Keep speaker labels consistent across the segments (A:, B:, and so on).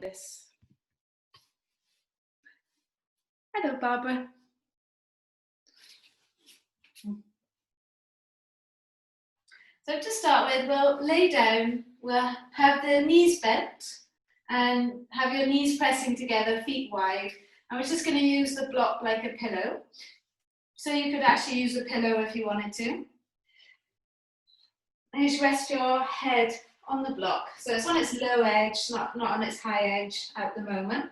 A: this. Hello, Barbara. So to start with, we'll lay down, we'll have the knees bent and have your knees pressing together, feet wide. And we're just going to use the block like a pillow. So you could actually use a pillow if you wanted to. And just rest your head on the block. So it's on its low edge, not on its high edge at the moment.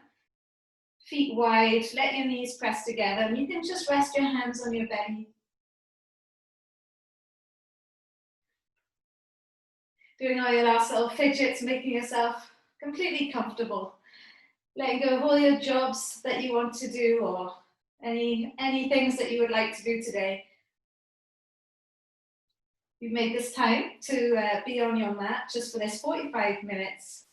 A: Feet wide, let your knees press together, and you can just rest your hands on your belly. Doing all your last little fidgets, making yourself completely comfortable. Letting go of all your jobs that you want to do or any things that you would like to do today. You've made this time to be on your mat just for this 45 minutes.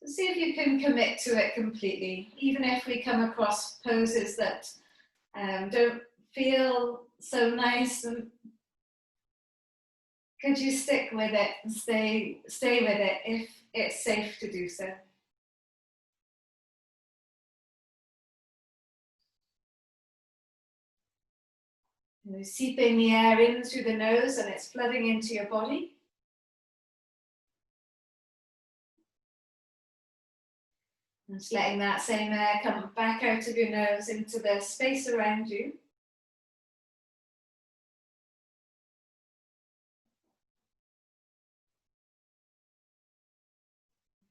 A: So see if you can commit to it completely, even if we come across poses that don't feel so nice. And could you stick with it and stay with it if it's safe to do so? You're seeping the air in through the nose and it's flooding into your body. And just letting that same air come back out of your nose into the space around you.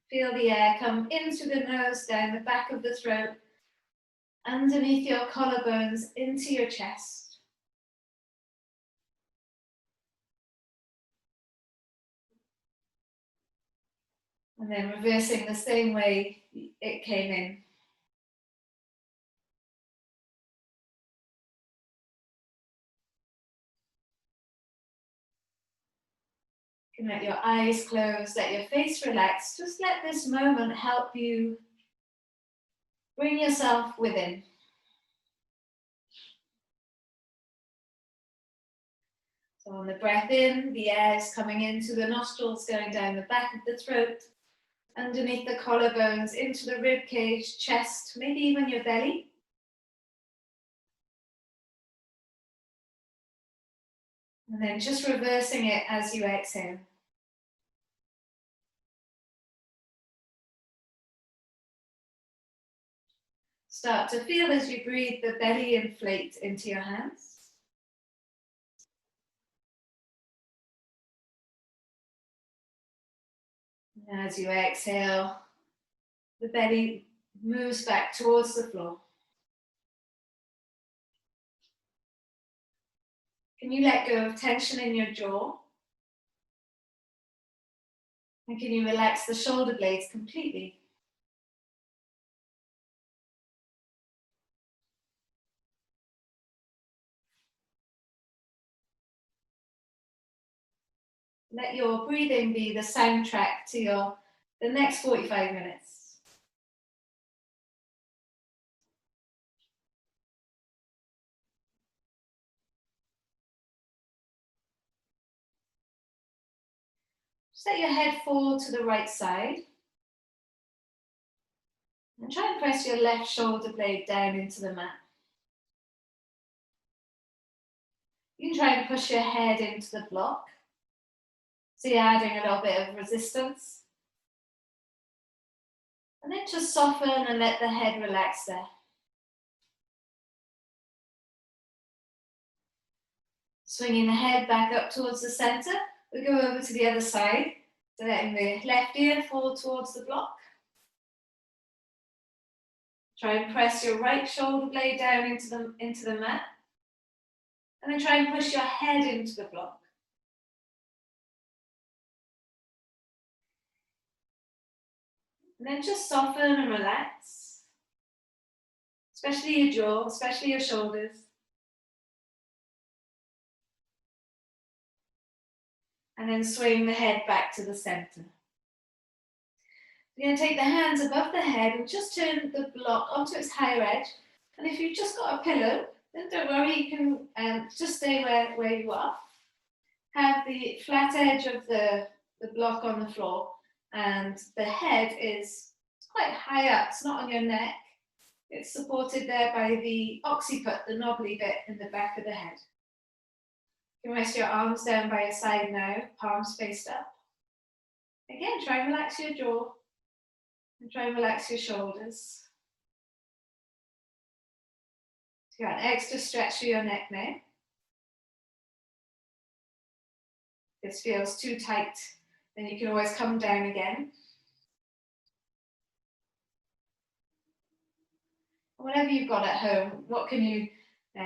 A: Feel the air come in through the nose, down the back of the throat, underneath your collarbones, into your chest. And then reversing the same way it came in. You can let your eyes close, let your face relax. Just let this moment help you bring yourself within. So on the breath in, the air is coming into the nostrils, going down the back of the throat, underneath the collarbones, into the rib cage, chest, maybe even your belly. And then just reversing it as you exhale. Start to feel as you breathe the belly inflate into your hands. And as you exhale, the belly moves back towards the floor. Can you let go of tension in your jaw? And can you relax the shoulder blades completely? Let your breathing be the soundtrack to the next 45 minutes. Just let your head fall to the right side. And try and press your left shoulder blade down into the mat. You can try and push your head into the block. So you're adding a little bit of resistance. And then just soften and let the head relax there. Swinging the head back up towards the center. We go over to the other side. So letting the left ear fall towards the block. Try and press your right shoulder blade down into the mat. And then try and push your head into the block. And then just soften and relax. Especially your jaw, especially your shoulders. And then swing the head back to the center. You're going to take the hands above the head and just turn the block onto its higher edge. And if you've just got a pillow, then don't worry, you can just stay where you are. have the flat edge of the block on the floor, and the head is quite high up. It's not on your neck. It's supported there by the occiput, the knobbly bit in the back of the head. You can rest your arms down by your side now, palms faced up. Again, try and relax your jaw and try and relax your shoulders. So you got an extra stretch through your neck now. If this feels too tight, then you can always come down again. Whatever you've got at home, what can you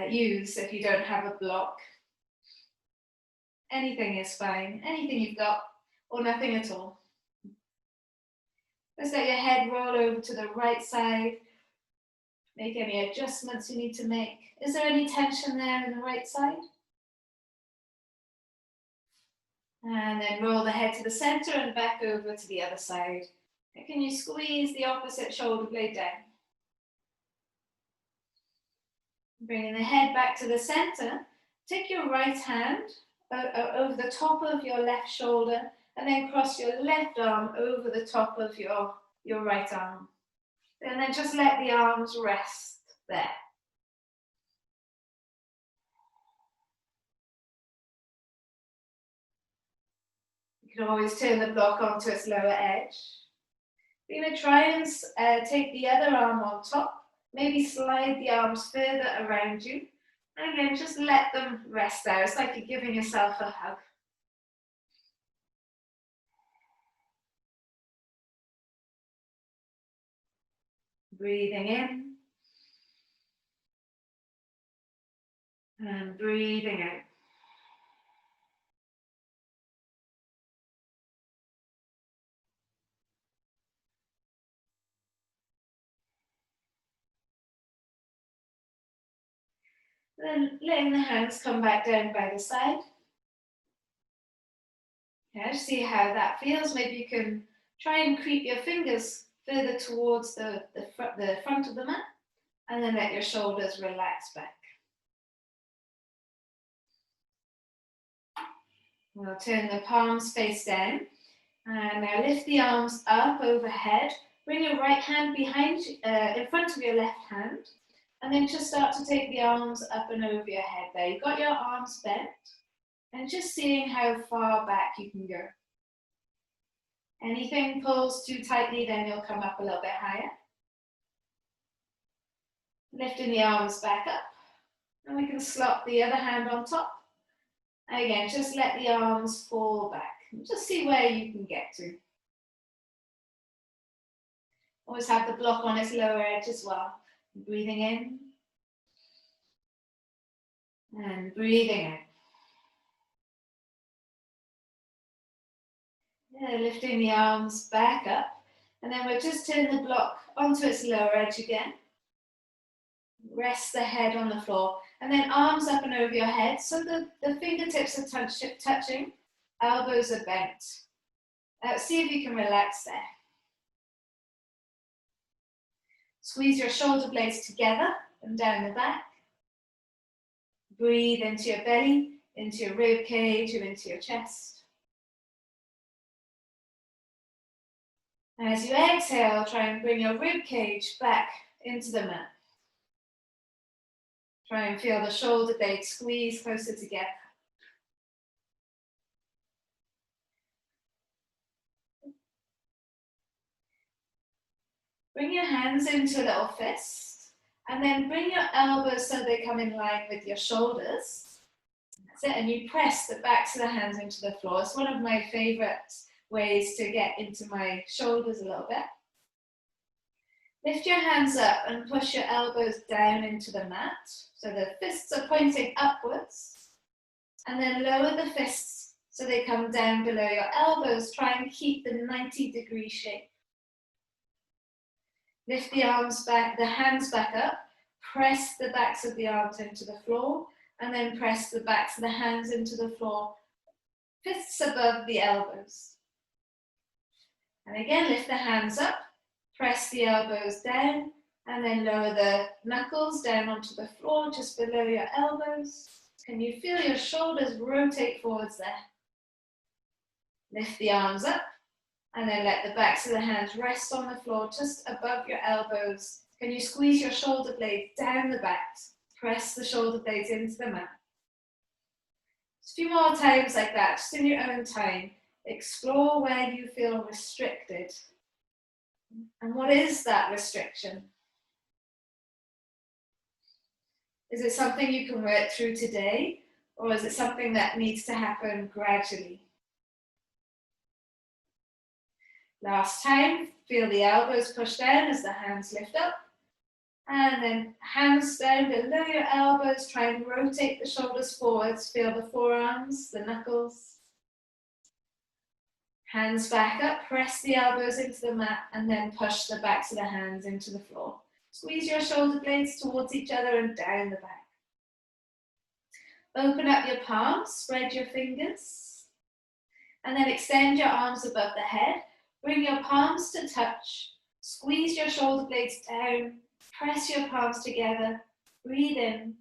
A: use if you don't have a block? Anything is fine, anything you've got, or nothing at all. Just let your head roll over to the right side. Make any adjustments you need to make. Is there any tension there in the right side? And then roll the head to the center and back over to the other side. And can you squeeze the opposite shoulder blade down? Bringing the head back to the center. Take your right hand over the top of your left shoulder and then cross your left arm over the top of your right arm. And then just let the arms rest there. You can always turn the block onto its lower edge. You're going to try and take the other arm on top, maybe slide the arms further around you. And again, just let them rest there. It's like you're giving yourself a hug. Breathing in. And breathing out. Then letting the hands come back down by the side. Yeah, see how that feels. Maybe you can try and creep your fingers further towards the front of the mat, and then let your shoulders relax back. We'll turn the palms face down, and now lift the arms up overhead. Bring your right hand behind, in front of your left hand, and then just start to take the arms up and over your head there. You've got your arms bent, and just seeing how far back you can go. Anything pulls too tightly, then you'll come up a little bit higher. Lifting the arms back up, and we can slot the other hand on top. Again, just let the arms fall back. Just see where you can get to. Always have the block on its lower edge as well. Breathing in. And breathing out. Yeah, lifting the arms back up. And then we'll just turn the block onto its lower edge again. Rest the head on the floor. And then arms up and over your head. So the fingertips are touching. Elbows are bent. See if you can relax there. Squeeze your shoulder blades together and down the back. Breathe into your belly, into your rib cage, and into your chest. As you exhale, try and bring your rib cage back into the mat. Try and feel the shoulder blades squeeze closer together. Bring your hands into a little fist, and then bring your elbows so they come in line with your shoulders. That's it, and you press the backs of the hands into the floor. It's one of my favorite ways to get into my shoulders a little bit. Lift your hands up and push your elbows down into the mat. So the fists are pointing upwards. And then lower the fists so they come down below your elbows. Try and keep the 90-degree shape. Lift the arms back, the hands back up. Press the backs of the arms into the floor. And then press the backs of the hands into the floor. Fists above the elbows. And again, lift the hands up. Press the elbows down, and then lower the knuckles down onto the floor, just below your elbows. Can you feel your shoulders rotate forwards there? Lift the arms up and then let the backs of the hands rest on the floor just above your elbows. Can you squeeze your shoulder blades down the back? Press the shoulder blades into the mat. Just a few more times like that, just in your own time. Explore where you feel restricted. And what is that restriction? Is it something you can work through today, or is it something that needs to happen gradually? Last time, feel the elbows push down as the hands lift up. And then hands down below your elbows, try and rotate the shoulders forwards. Feel the forearms, the knuckles. Hands back up, press the elbows into the mat, and then push the backs of the hands into the floor. Squeeze your shoulder blades towards each other and down the back. Open up your palms, spread your fingers, and then extend your arms above the head. Bring your palms to touch. Squeeze your shoulder blades down. Press your palms together. Breathe in.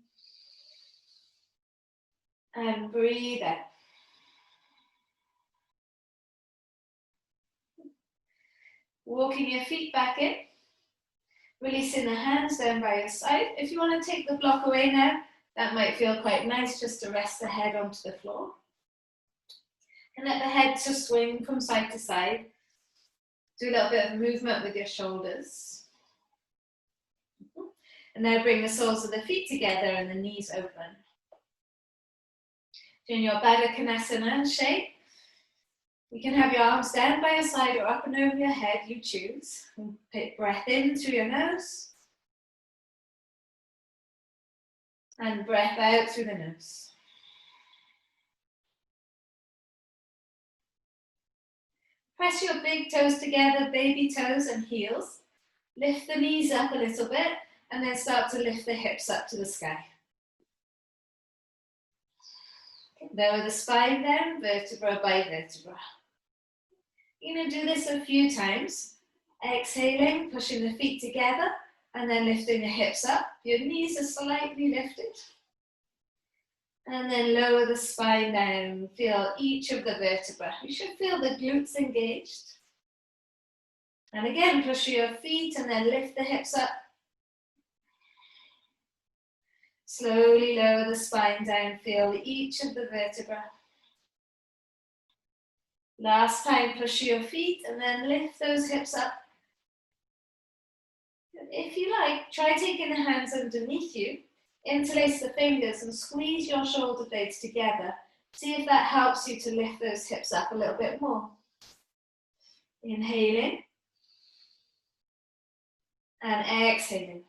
A: And breathe out. Walking your feet back in. Releasing the hands down by your side. If you want to take the block away now, that might feel quite nice just to rest the head onto the floor. And let the head just swing from side to side. Do a little bit of movement with your shoulders. And now bring the soles of the feet together and the knees open. Doing your Baddha Konasana shape. You can have your arms down by your side or up and over your head, you choose. Take breath in through your nose. And breath out through the nose. Press your big toes together, baby toes and heels. Lift the knees up a little bit and then start to lift the hips up to the sky. Lower the spine down, vertebra by vertebra. You're going to do this a few times. Exhaling, pushing the feet together and then lifting the hips up. Your knees are slightly lifted. And then lower the spine down. Feel each of the vertebrae. You should feel the glutes engaged. And again, push your feet and then lift the hips up. Slowly lower the spine down. Feel each of the vertebrae. Last time, push your feet and then lift those hips up. If you like, try taking the hands underneath you. Interlace the fingers and squeeze your shoulder blades together. See if that helps you to lift those hips up a little bit more. Inhaling. And exhaling.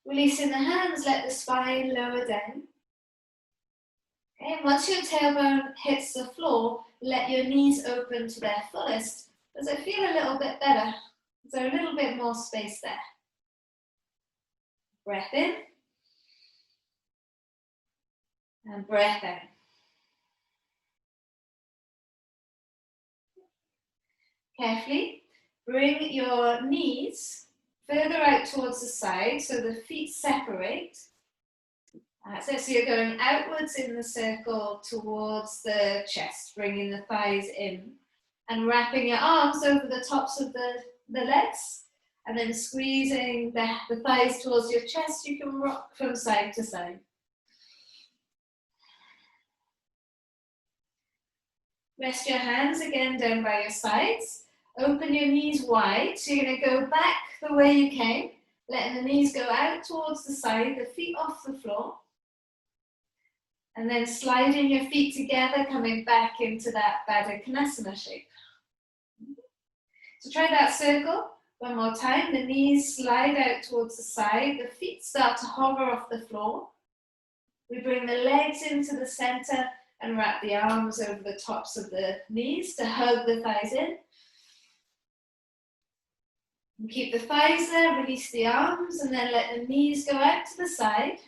A: Releasing the hands, let the spine lower down. Okay, once your tailbone hits the floor, let your knees open to their fullest. Does it feel a little bit better? Is there a little bit more space there? Breath in. And breath out. Carefully, bring your knees further out towards the side so the feet separate. So you're going outwards in the circle towards the chest, bringing the thighs in and wrapping your arms over the tops of the legs and then squeezing the thighs towards your chest. You can rock from side to side. Rest your hands again down by your sides. Open your knees wide. So you're going to go back the way you came, letting the knees go out towards the side, the feet off the floor. And then sliding your feet together, coming back into that Baddha Konasana shape. So try that circle one more time. The knees slide out towards the side. The feet start to hover off the floor. We bring the legs into the center and wrap the arms over the tops of the knees to hug the thighs in. And keep the thighs there, release the arms, and then let the knees go out to the side.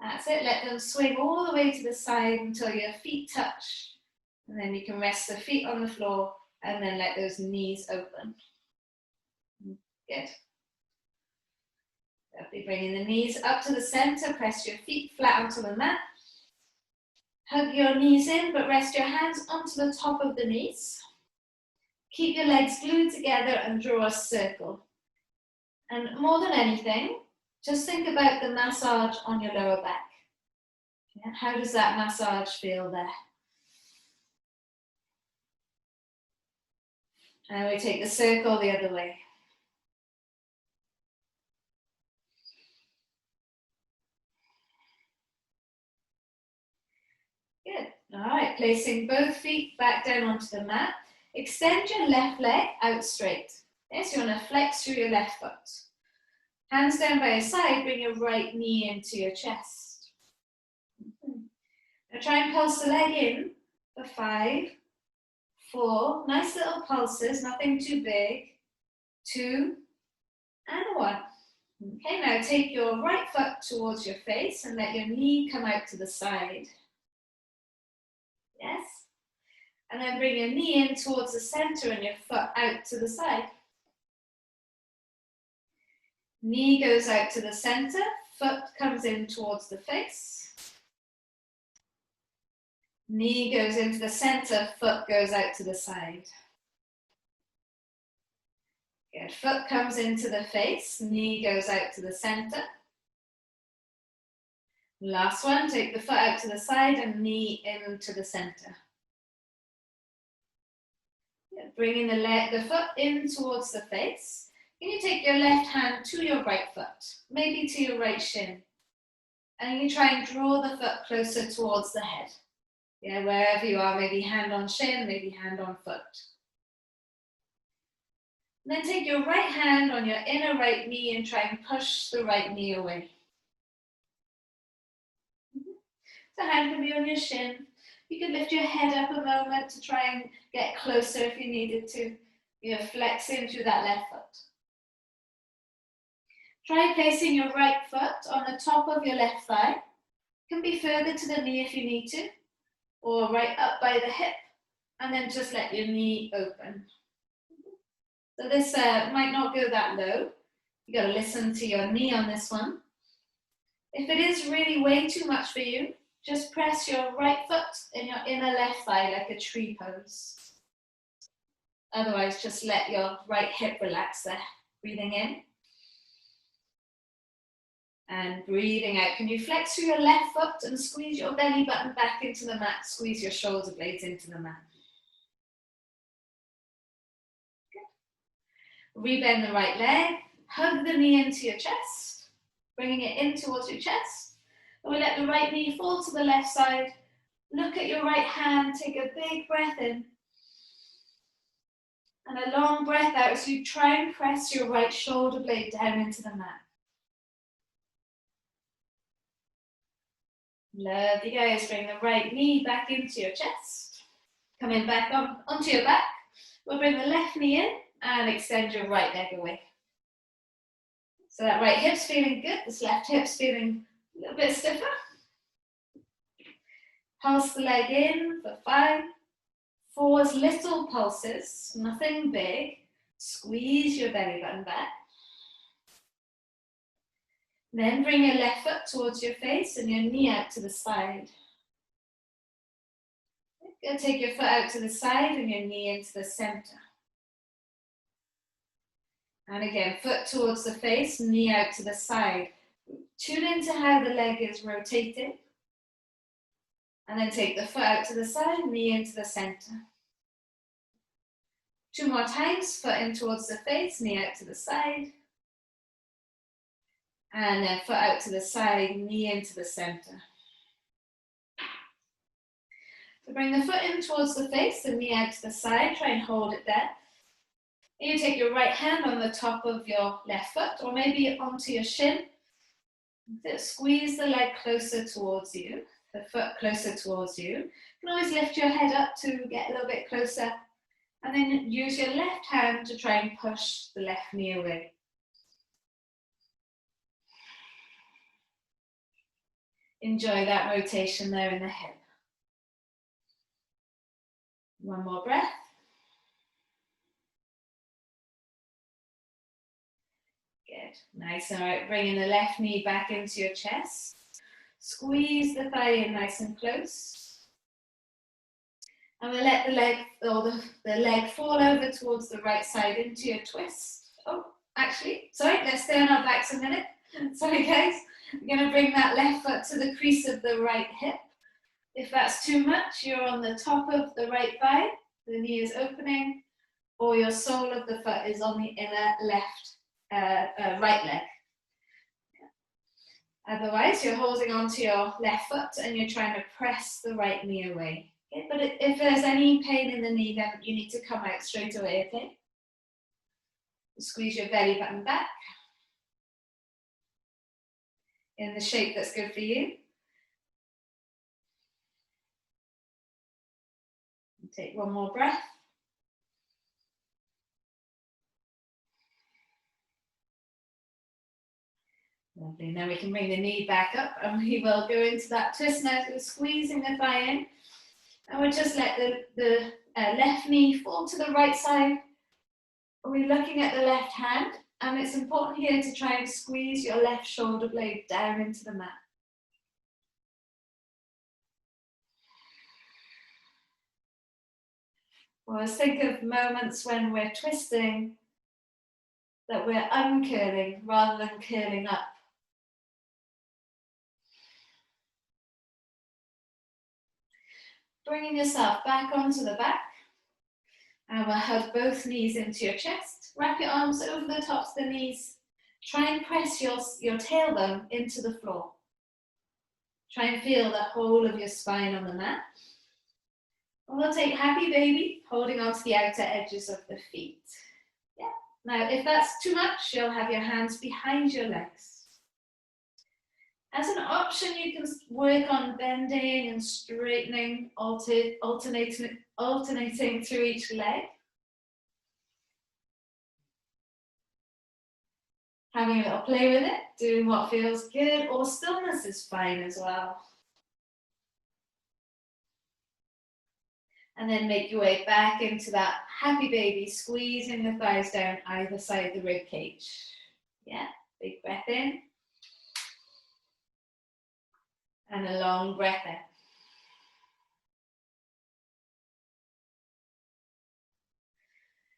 A: That's it, let them swing all the way to the side until your feet touch. And then you can rest the feet on the floor and then let those knees open. Good. Lovely, bringing the knees up to the center, press your feet flat onto the mat. Hug your knees in, but rest your hands onto the top of the knees. Keep your legs glued together and draw a circle. And more than anything, just think about the massage on your lower back. Yeah, how does that massage feel there? And we take the circle the other way. Good. All right, placing both feet back down onto the mat. Extend your left leg out straight. Yes, you want to flex through your left foot. Hands down by your side, bring your right knee into your chest. Now try and pulse the leg in for 5, 4, nice little pulses, nothing too big, 2, and 1. Okay, now take your right foot towards your face and let your knee come out to the side. Yes? And then bring your knee in towards the center and your foot out to the side. Knee goes out to the center, foot comes in towards the face. Knee goes into the center, foot goes out to the side. Good, foot comes into the face, knee goes out to the center. Last one, take the foot out to the side and knee into the center. Good. Bringing the foot in towards the face. Can you take your left hand to your right foot, maybe to your right shin, and you try and draw the foot closer towards the head. Yeah, wherever you are, maybe hand on shin, maybe hand on foot. And then take your right hand on your inner right knee and try and push the right knee away. The hand can be on your shin. You could lift your head up a moment to try and get closer if you needed to. You're flexing through that left foot. Try placing your right foot on the top of your left thigh. It can be further to the knee if you need to, or right up by the hip, and then just let your knee open. So this might not go that low. You got to listen to your knee on this one. If it is really way too much for you, just press your right foot in your inner left thigh like a tree pose. Otherwise, just let your right hip relax there. Breathing in. And breathing out. Can you flex through your left foot and squeeze your belly button back into the mat? Squeeze your shoulder blades into the mat. Good. Rebend the right leg. Hug the knee into your chest. Bringing it in towards your chest. And we let the right knee fall to the left side. Look at your right hand. Take a big breath in. And a long breath out as you try and press your right shoulder blade down into the mat. Lovely, guys. Bring the right knee back into your chest. Coming back onto your back. We'll bring the left knee in and extend your right leg away. So that right hip's feeling good. This left hip's feeling a little bit stiffer. Pulse the leg in for 5, 4 little pulses, nothing big. Squeeze your belly button back. Then bring your left foot towards your face and your knee out to the side. Go take your foot out to the side and your knee into the center. And again, foot towards the face, knee out to the side. Tune into how the leg is rotating. And then take the foot out to the side, knee into the center. 2 more times, foot in towards the face, knee out to the side. And then foot out to the side, knee into the center. So bring the foot in towards the face, the knee out to the side, try and hold it there. And you take your right hand on the top of your left foot, or maybe onto your shin. Squeeze the leg closer towards you, the foot closer towards you. You can always lift your head up to get a little bit closer. And then use your left hand to try and push the left knee away. Enjoy that rotation there in the hip. One more breath. Good. Good, nice. All right, bringing the left knee back into your chest. Squeeze the thigh in nice and close. And we'll let the leg, or the leg fall over towards the right side into your twist. Oh, actually, sorry, let's stay on our backs a minute. Sorry guys, we're going to bring that left foot to the crease of the right hip. If that's too much, you're on the top of the right thigh, the knee is opening, or your sole of the foot is on the inner left, right leg. Otherwise, you're holding onto your left foot and you're trying to press the right knee away. Okay? But if there's any pain in the knee, then you need to come out straight away, okay? Squeeze your belly button back in the shape that's good for you. Take one more breath. Lovely. Now we can bring the knee back up and we will go into that twist now. So we're squeezing the thigh in. And we'll just let the left knee fall to the right side. We're looking at the left hand. And it's important here to try and squeeze your left shoulder blade down into the mat. Always think of moments when we're twisting that we're uncurling rather than curling up. Bringing yourself back onto the back. And we'll hug both knees into your chest. Wrap your arms over the tops of the knees. Try and press your tailbone into the floor. Try and feel the whole of your spine on the mat. And we'll take happy baby, holding onto the outer edges of the feet. Yeah. Now, if that's too much, you'll have your hands behind your legs. As an option, you can work on bending and straightening, alternating through each leg. Having a little play with it, doing what feels good, or stillness is fine as well. And then make your way back into that happy baby, squeezing the thighs down either side of the rib cage. Yeah, big breath in. And a long breath out.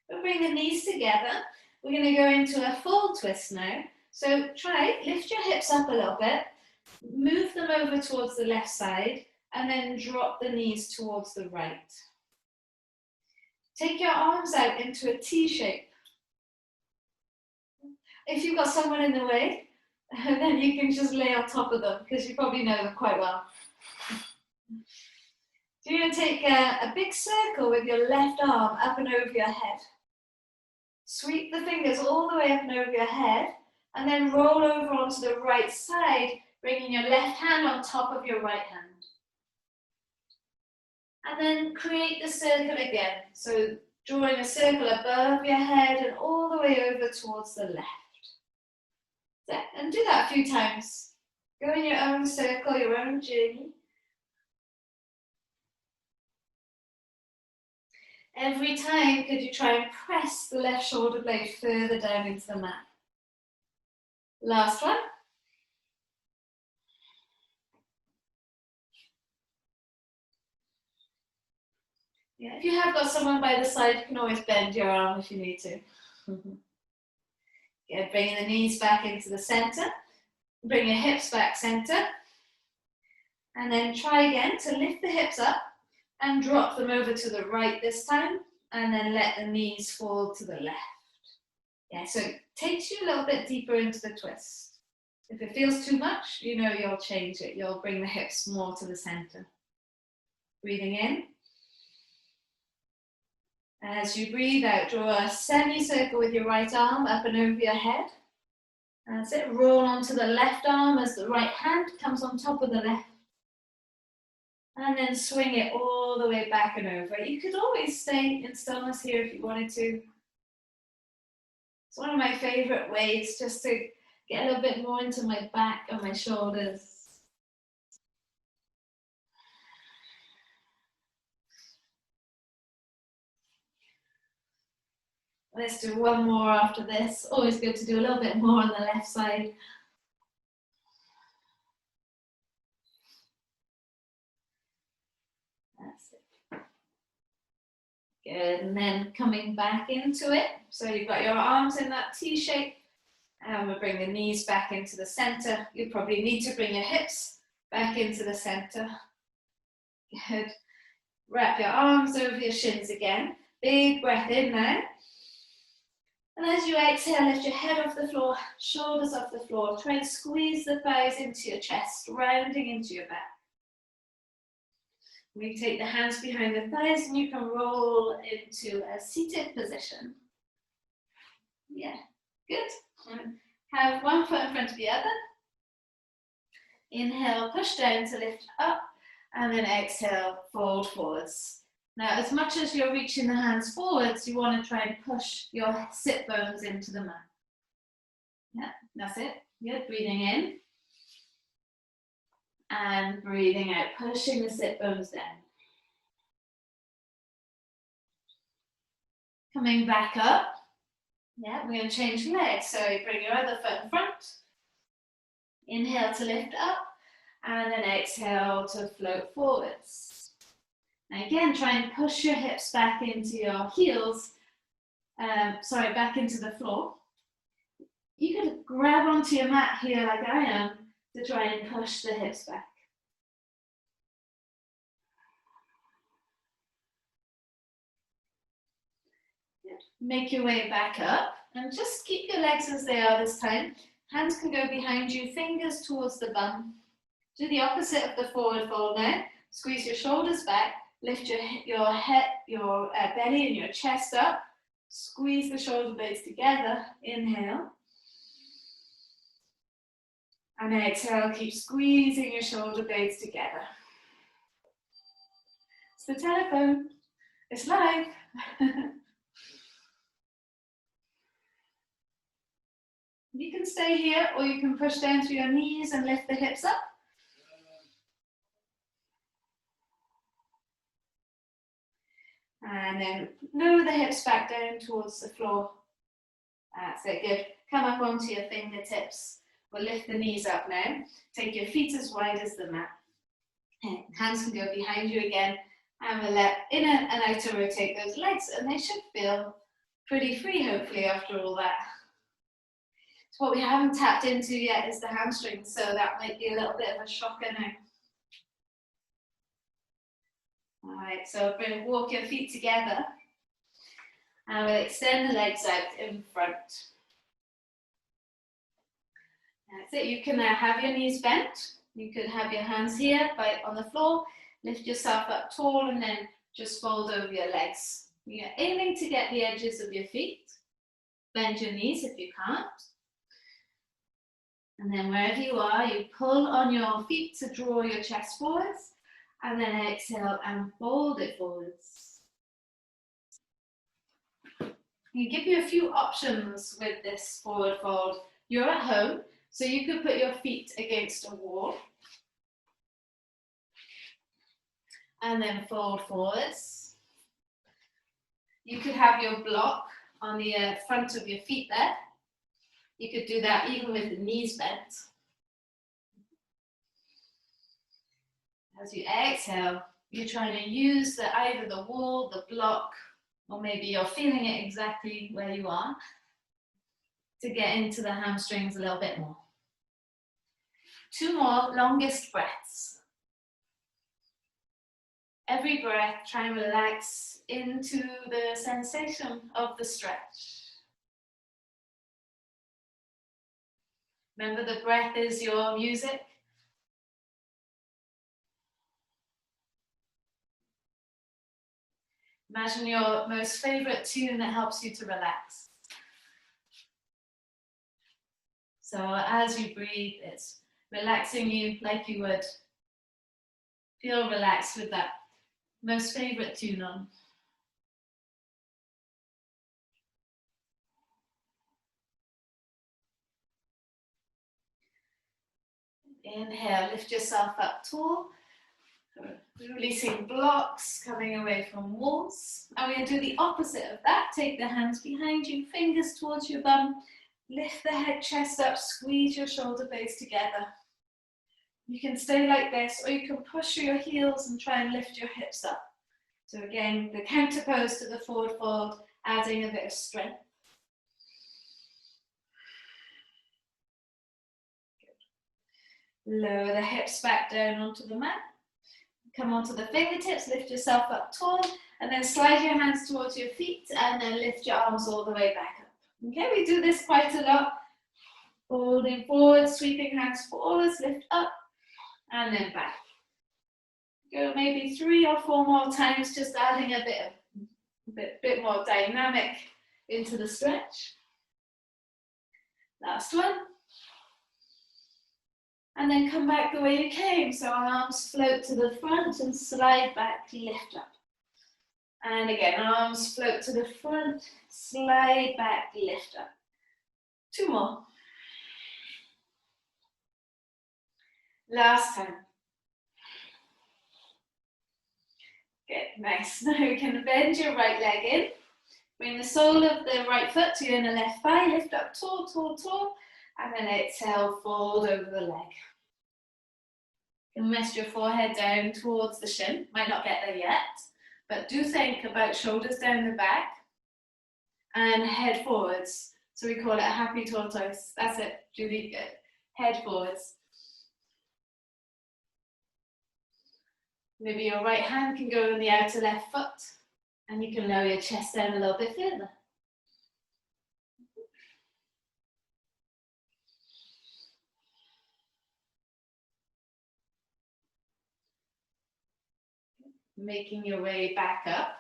A: We'll bring the knees together. We're going to go into a full twist now. So lift your hips up a little bit, move them over towards the left side, and then drop the knees towards the right. Take your arms out into a T shape. If you've got someone in the way, then you can just lay on top of them because you probably know them quite well. So you're going to take a big circle with your left arm up and over your head. Sweep the fingers all the way up and over your head and then roll over onto the right side, bringing your left hand on top of your right hand. And then create the circle again. So drawing a circle above your head and all the way over towards the left. And do that a few times. Go in your own circle, your own journey. Every time, could you try and press the left shoulder blade further down into the mat? Last one. Yeah, if you have got someone by the side, you can always bend your arm if you need to. Yeah, bringing the knees back into the center. Bring your hips back center. And then try again to lift the hips up and drop them over to the right this time. And then let the knees fall to the left. Yeah, so it takes you a little bit deeper into the twist. If it feels too much, you know you'll change it. You'll bring the hips more to the center. Breathing in. As you breathe out, draw a semicircle with your right arm up and over your head. That's it. Roll onto the left arm as the right hand comes on top of the left. And then swing it all the way back and over. You could always stay in stillness here if you wanted to. It's one of my favorite ways just to get a little bit more into my back and my shoulders. Let's do one more after this. Always good to do a little bit more on the left side. That's it. Good, and then coming back into it. So you've got your arms in that T shape, and we'll bring the knees back into the center. You probably need to bring your hips back into the center. Good. Wrap your arms over your shins again. Big breath in now. And as you exhale, lift your head off the floor, shoulders off the floor. Try and squeeze the thighs into your chest, rounding into your back. We take the hands behind the thighs and you can roll into a seated position. Yeah, good. And have one foot in front of the other. Inhale, push down to lift up, and then exhale, fold forwards. Now, as much as you're reaching the hands forwards, you want to try and push your sit bones into the mat. Yeah, that's it. Good. Breathing in and breathing out, pushing the sit bones down. Coming back up. Yeah, we're going to change legs. So you bring your other foot in front. Inhale to lift up, and then exhale to float forwards. Now again, try and push your hips back into your heels, back into the floor. You could grab onto your mat here like I am to try and push the hips back. Good. Make your way back up and just keep your legs as they are this time. Hands can go behind you, fingers towards the bum. Do the opposite of the forward fold now. Squeeze your shoulders back. Lift your belly and your chest up. Squeeze the shoulder blades together. Inhale. And exhale, keep squeezing your shoulder blades together. It's the telephone. It's live. You can stay here or you can push down through your knees and lift the hips up. And then lower the hips back down towards the floor. That's it, good. Come up onto your fingertips. We'll lift the knees up now. Take your feet as wide as the mat. Hands can go behind you again. And we'll let inner and outer rotate those legs. And they should feel pretty free, hopefully, after all that. So what we haven't tapped into yet is the hamstrings. So that might be a little bit of a shocker now. All right, so walk your feet together and we'll extend the legs out in front. That's it, you can have your knees bent. You could have your hands here on the floor, lift yourself up tall and then just fold over your legs. You're aiming to get the edges of your feet. Bend your knees if you can't. And then wherever you are, you pull on your feet to draw your chest forwards. And then exhale and fold it forwards. You give you a few options with this forward fold. You're at home, so you could put your feet against a wall. And then fold forwards. You could have your block on the front of your feet there. You could do that even with the knees bent. As you exhale, you're trying to use either the wall, the block, or maybe you're feeling it exactly where you are to get into the hamstrings a little bit more. 2 more longest breaths. Every breath, try and relax into the sensation of the stretch. Remember, the breath is your music. Imagine your most favorite tune that helps you to relax. So as you breathe, it's relaxing you like you would feel relaxed with that most favorite tune on. Inhale, lift yourself up tall. Releasing blocks, coming away from walls. And we're going to do the opposite of that. Take the hands behind you, fingers towards your bum. Lift the head, chest up, squeeze your shoulder blades together. You can stay like this, or you can push your heels and try and lift your hips up. So again, the counter pose to the forward fold, adding a bit of strength. Good. Lower the hips back down onto the mat. Come onto the fingertips, lift yourself up tall, and then slide your hands towards your feet, and then lift your arms all the way back up. Okay, we do this quite a lot. Folding forward, sweeping hands forwards, lift up, and then back. Go maybe 3 or 4 more times, just adding a bit more dynamic into the stretch. Last one. And then come back the way you came. So arms float to the front and slide back, lift up. And again, arms float to the front, slide back, lift up. 2 more. Last time. Good, nice. Now you can bend your right leg in. Bring the sole of the right foot to your inner left thigh, lift up tall, tall, tall. And then exhale, fold over the leg. You can rest your forehead down towards the shin. Might not get there yet, but do think about shoulders down the back and head forwards. So we call it a happy tortoise. That's it, Julie. Good. Head forwards. Maybe your right hand can go on the outer left foot, and you can lower your chest down a little bit further. Making your way back up.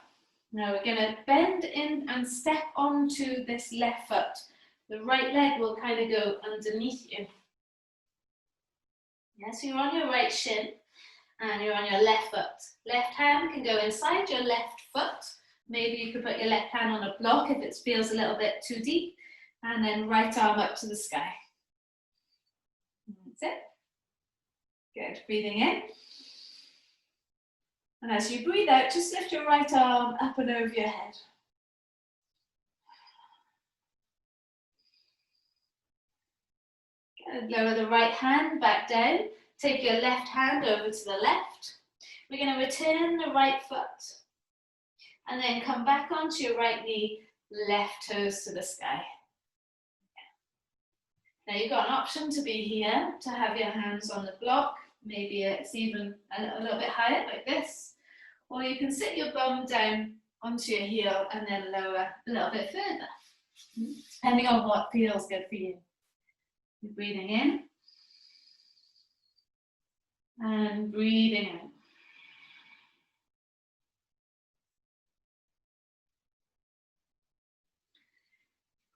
A: Now we're going to bend in and step onto this left foot. The right leg will kind of go underneath you. Yeah, so you're on your right shin and you're on your left foot. Left hand can go inside your left foot. Maybe you could put your left hand on a block if it feels a little bit too deep. And then right arm up to the sky. That's it. Good. Breathing in. And as you breathe out, just lift your right arm up and over your head. Good. Lower the right hand back down. Take your left hand over to the left. We're going to return the right foot. And then come back onto your right knee, left toes to the sky. Now you've got an option to be here, to have your hands on the block. Maybe it's even a little bit higher like this. Or you can sit your bum down onto your heel and then lower a little bit further, depending on what feels good for you. You're breathing in and breathing out.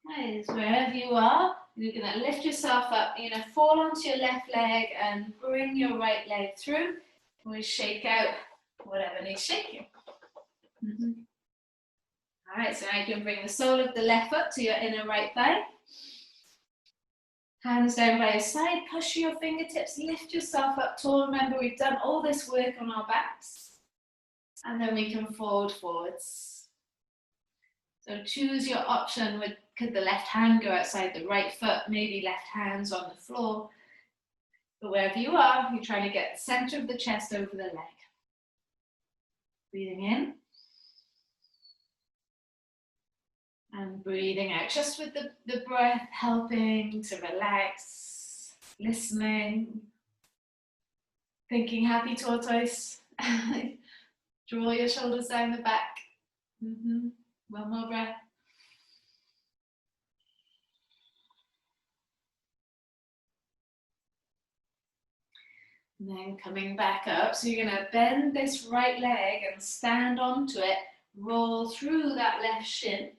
A: Nice. Wherever you are, you're going to lift yourself up. You're going to fall onto your left leg and bring your right leg through. We shake out whatever needs shaking. All right, so now you can bring the sole of the left foot to your inner right thigh. Hands down by your side, push your fingertips, lift yourself up tall. Remember, we've done all this work on our backs. And then we can fold forwards. So choose your option. Could the left hand go outside the right foot? Maybe left hand's on the floor. But wherever you are, you're trying to get the center of the chest over the leg. Breathing in. And breathing out, just with the breath helping to relax, listening, thinking happy tortoise. Draw your shoulders down the back. One more breath. And then coming back up, so you're going to bend this right leg and stand onto it, roll through that left shin.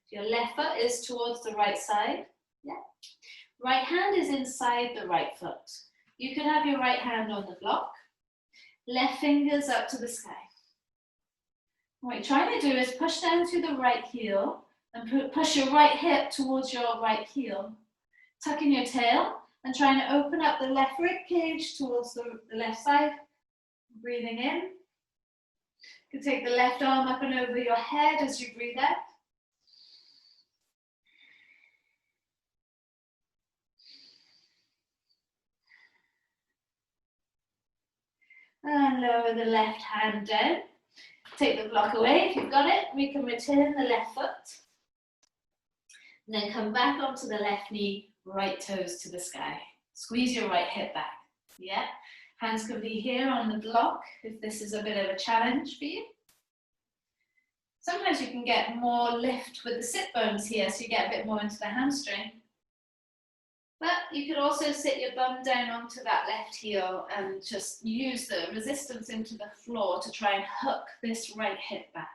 A: Your left foot is towards the right side. Yeah. Right hand is inside the right foot. You can have your right hand on the block. Left fingers up to the sky. What you're trying to do is push down to the right heel and push your right hip towards your right heel. Tuck in your tail and trying to open up the left rib cage towards the left side Breathing in. You can take the left arm up and over your head as you breathe out. And lower the left hand down. Take the block away if you've got it. We can return the left foot. And then come back onto the left knee, right toes to the sky. Squeeze your right hip back. Yeah. Hands can be here on the block if this is a bit of a challenge for you. Sometimes you can get more lift with the sit bones here, so you get a bit more into the hamstring. But you could also sit your bum down onto that left heel and just use the resistance into the floor to try and hook this right hip back.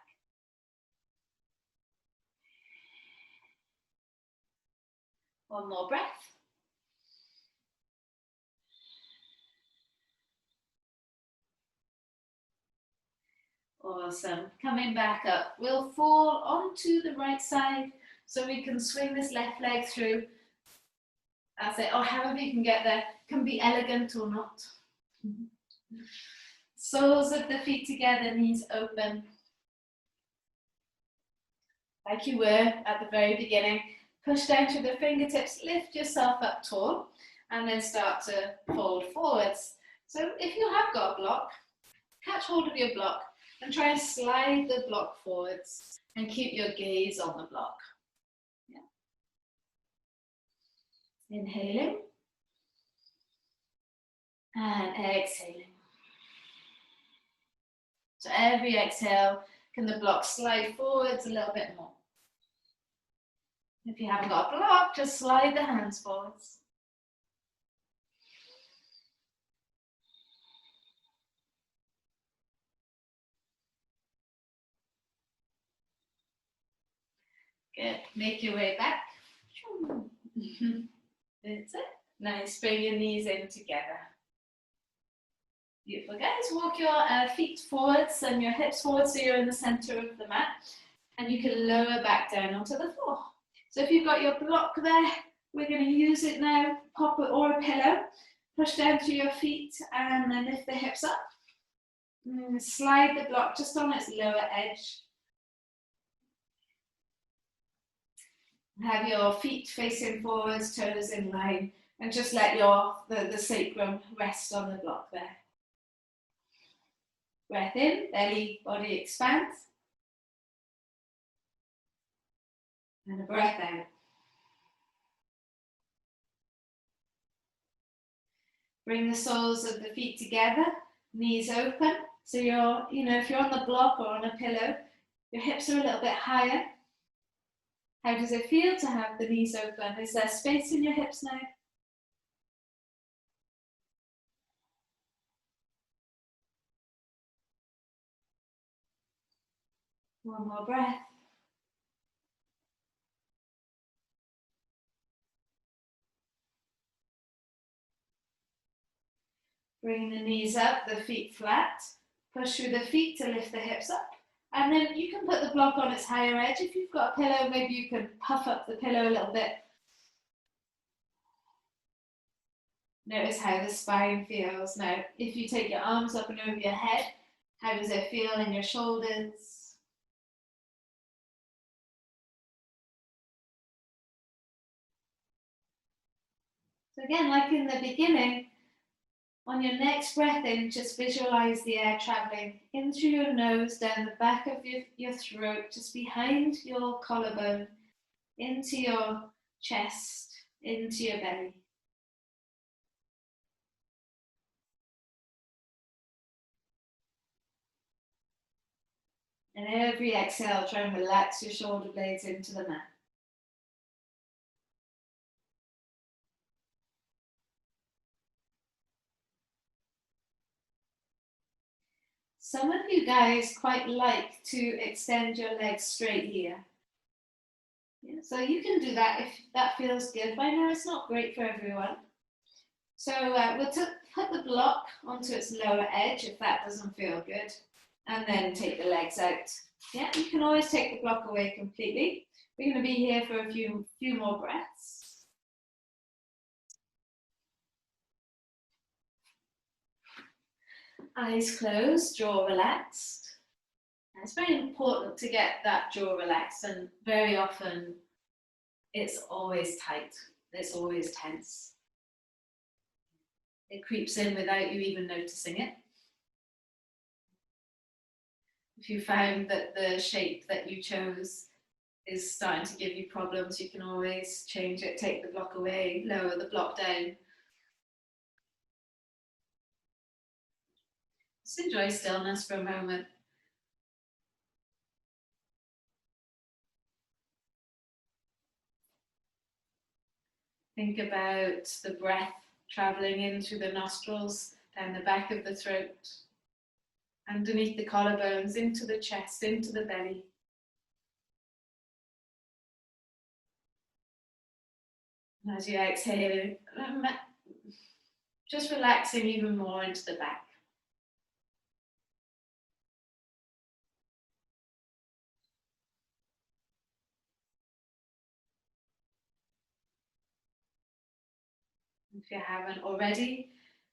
A: One more breath. Awesome. Coming back up. We'll fall onto the right side so we can swing this left leg through. That's it. Or however you can get there. Can be elegant or not. Soles of the feet together, knees open. Like you were at the very beginning. Push down through the fingertips, lift yourself up tall, and then start to fold forwards. So if you have got a block, catch hold of your block and try and slide the block forwards and keep your gaze on the block. Yeah. Inhaling and exhaling. So every exhale, can the block slide forwards a little bit more? If you haven't got a block, just slide the hands forwards. Good. Make your way back. That's it. Nice. Bring your knees in together. Beautiful, guys. Walk your feet forwards and your hips forward so you're in the center of the mat. And you can lower back down onto the floor. So if you've got your block there, we're going to use it now. Pop it or a pillow. Push down through your feet and then lift the hips up. And slide the block just on its lower edge. Have your feet facing forwards, toes in line, and just let the sacrum rest on the block there. Breath in, belly, body expands. And a breath out. Bring the soles of the feet together, knees open. So if you're on the block or on a pillow, your hips are a little bit higher. How does it feel to have the knees open? Is there space in your hips now? One more breath. Bring the knees up, the feet flat. Push through the feet to lift the hips up. And then you can put the block on its higher edge. If you've got a pillow, maybe you can puff up the pillow a little bit. Notice how the spine feels. Now, if you take your arms up and over your head, how does it feel in your shoulders? So again, like in the beginning, on your next breath in, just visualize the air traveling in through your nose, down the back of your throat, just behind your collarbone, into your chest, into your belly. And every exhale, try and relax your shoulder blades into the mat. Some of you guys quite like to extend your legs straight here. Yeah, so you can do that if that feels good. But I know it's not great for everyone. So we'll put the block onto its lower edge if that doesn't feel good. And then take the legs out. Yeah, you can always take the block away completely. We're going to be here for a few more breaths. eyes closed, jaw relaxed. And it's very important to get that jaw relaxed, and very often it's always tight, it's always tense. It creeps in without you even noticing it. If you found that the shape that you chose is starting to give you problems, you can always change it, take the block away, lower the block down. Just enjoy stillness for a moment. Think about the breath traveling in through the nostrils, down the back of the throat, underneath the collarbones, into the chest, into the belly. And as you exhale, just relaxing even more into the back. If you haven't already,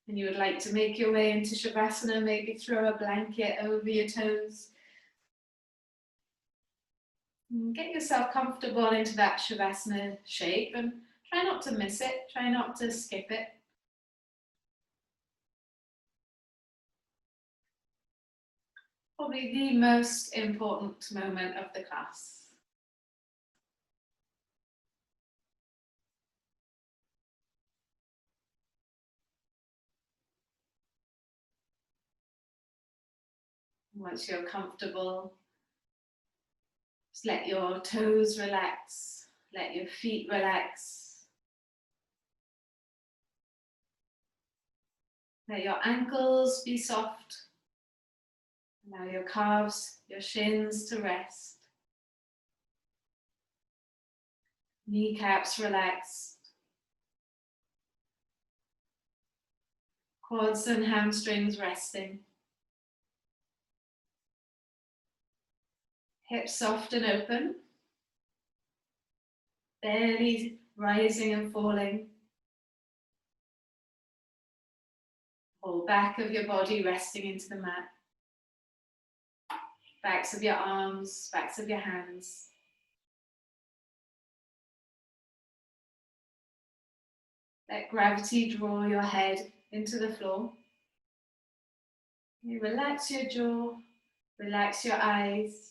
A: and you would like to make your way into Shavasana, maybe throw a blanket over your toes. And get yourself comfortable into that Shavasana shape, and try not to miss it, try not to skip it. Probably the most important moment of the class. Once you're comfortable, just let your toes relax, let your feet relax. Let your ankles be soft. Allow your calves, your shins to rest. Kneecaps relaxed. Quads and hamstrings resting. Hips soft and open. Belly rising and falling. Whole back of your body resting into the mat. Backs of your arms, backs of your hands. Let gravity draw your head into the floor. You relax your jaw, relax your eyes.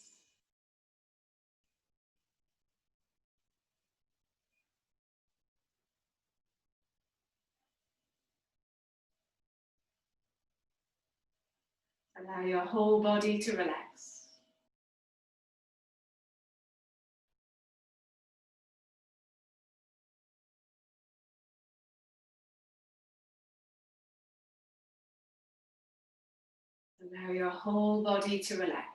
A: Allow your whole body to relax. Allow your whole body to relax.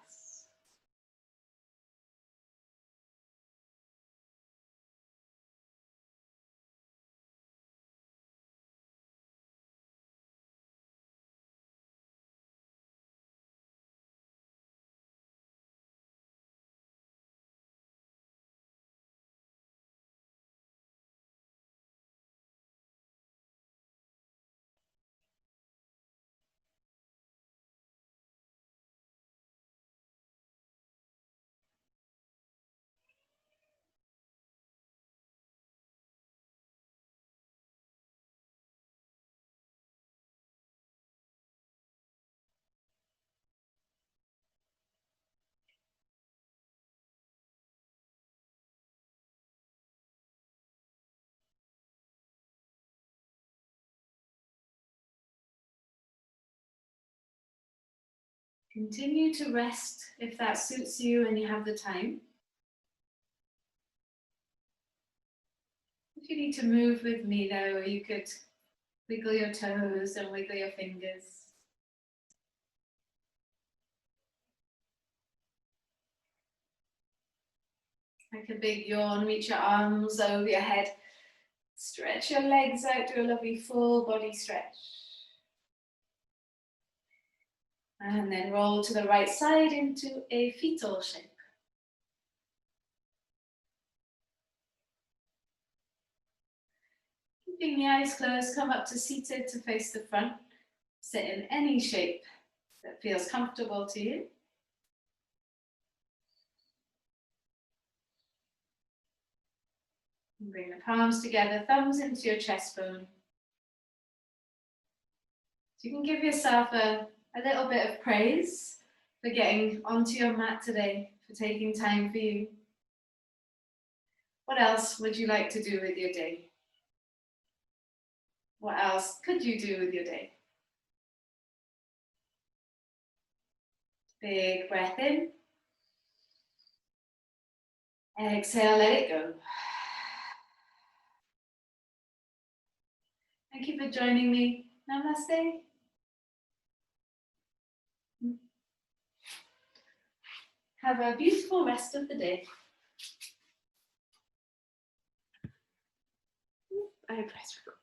A: Continue to rest if that suits you and you have the time. If you need to move with me though, you could wiggle your toes and wiggle your fingers. Like a big yawn, reach your arms over your head. Stretch your legs out, do a lovely full body stretch. And then roll to the right side into a fetal shape. Keeping the eyes closed, come up to seated to face the front. Sit in any shape that feels comfortable to you. And bring the palms together, thumbs into your chest bone. So you can give yourself a little bit of praise for getting onto your mat today, for taking time for you. What else would you like to do with your day? What else could you do with your day? Big breath in. Exhale, let it go. Thank you for joining me. Namaste. Have a beautiful rest of the day. I press record.